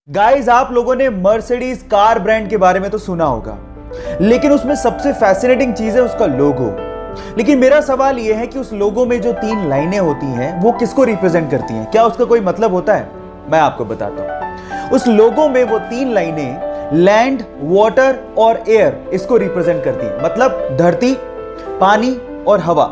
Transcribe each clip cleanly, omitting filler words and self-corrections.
Guys, आप लोगों ने मर्सिडीज कार ब्रांड के बारे में तो सुना होगा, लेकिन उसमें सबसे फैसिनेटिंग चीज है उसका लोगो। लेकिन मेरा सवाल यह है कि उस लोगो में जो 3 लाइनें होती हैं वो किसको रिप्रेजेंट करती हैं? क्या उसका कोई मतलब होता है? मैं आपको बताता हूं। उस लोगो में वो 3 लाइनें लैंड, वाटर और एयर इसको रिप्रेजेंट करती हैं, मतलब धरती, पानी और हवा।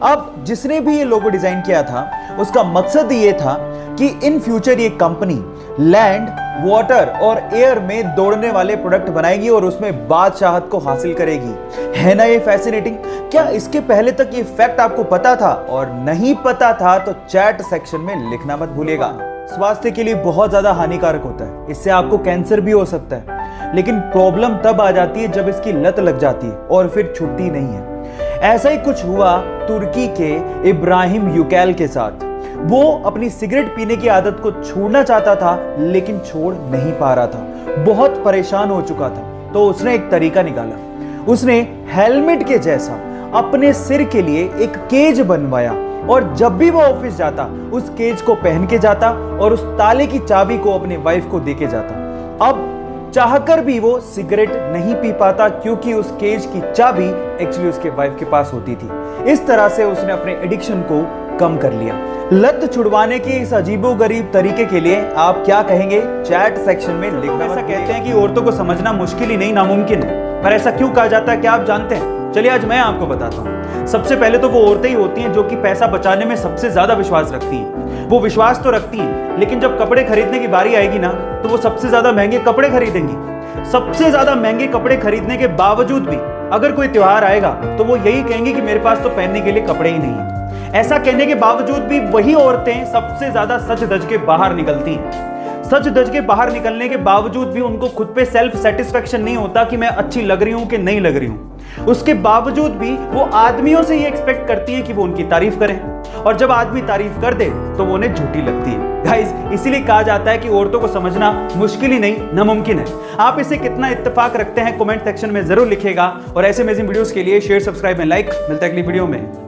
अब जिसने भी ये लोगो डिजाइन किया था उसका मकसद ये था कि इन फ्यूचर ये कंपनी लैंड, वाटर और एयर में दौड़ने वाले प्रोडक्ट बनाएगी और उसमें बादशाहत को हासिल करेगी। है ना ये फैसिनेटिंग? क्या इसके पहले तक ये फैक्ट आपको पता था? और नहीं पता था तो चैट सेक्शन में लिखना मत भूलिएगा। स्वास्थ्य के लिए बहुत ज्यादा हानिकारक होता है, इससे आपको कैंसर भी हो सकता है। लेकिन प्रॉब्लम तब आ जाती है जब इसकी लत लग जाती है और फिर छुट्टी नहीं है। ऐसा ही कुछ हुआ तुर्की के इब्राहिम यूकैल के साथ। वो अपनी सिगरेट पीने की आदत को छोड़ना चाहता था लेकिन छोड़ नहीं पा रहा था, बहुत परेशान हो चुका था। तो उसने एक तरीका निकाला। उसने हेलमेट के जैसा अपने सिर के लिए एक केज बनवाया और जब भी वो ऑफिस जाता उस केज को पहन के जाता और उस ताले की चाबी को अपनी वाइफ को देके जाता। अब चाहकर भी वो सिगरेट नहीं पी पाता क्योंकि उस केज की चाबी एक्चुअली उसके वाइफ के पास होती थी। इस तरह से उसने अपने एडिक्शन को कम कर लिया। लत छुड़वाने के इस अजीबोगरीब तरीके के लिए आप क्या कहेंगे? चैट सेक्शन में लिखना। ऐसा कहते हैं कि औरतों को समझना मुश्किल ही नहीं नामुमकिन है, पर ऐसा क्यों कहा जाता है क्या आप जानते हैं? चलिए आज मैं आपको बताता हूँ। सबसे पहले तो वो औरतें ही होती हैं जो कि पैसा बचाने में सबसे ज्यादा विश्वास रखती हैं। वो विश्वास तो रखती हैं, लेकिन जब कपड़े खरीदने की बारी आएगी ना तो वो सबसे ज्यादा महंगे कपड़े खरीदेंगी। सबसे ज्यादा महंगे कपड़े खरीदने के बावजूद भी अगर कोई त्योहार आएगा तो वो यही कहेंगे कि मेरे पास तो पहनने के लिए कपड़े ही नहीं है। ऐसा कहने के बावजूद भी वही औरतें सबसे ज्यादा सज धज के बाहर निकलती हैं। सज धज के बाहर निकलने के बावजूद भी उनको खुद पे सेल्फ सेटिस्फेक्शन नहीं होता कि मैं अच्छी लग रही हूं कि नहीं लग रही हूं। उसके बावजूद भी वो आदमियों से ये एक्सपेक्ट करती है कि वो उनकी तारीफ करें, और जब आदमी तारीफ कर दे तो वो उन्हें झूठी लगती है। गाइस, इसीलिए कहा जाता है कि औरतों को समझना मुश्किल ही नहीं नामुमकिन है। आप इसे कितना इत्तेफाक रखते हैं कमेंट सेक्शन में जरूर लिखिएगा, और ऐसे अमेजिंग वीडियोस के लिए शेयर, सब्सक्राइब एंड लाइक। मिलता है अगली वीडियो में।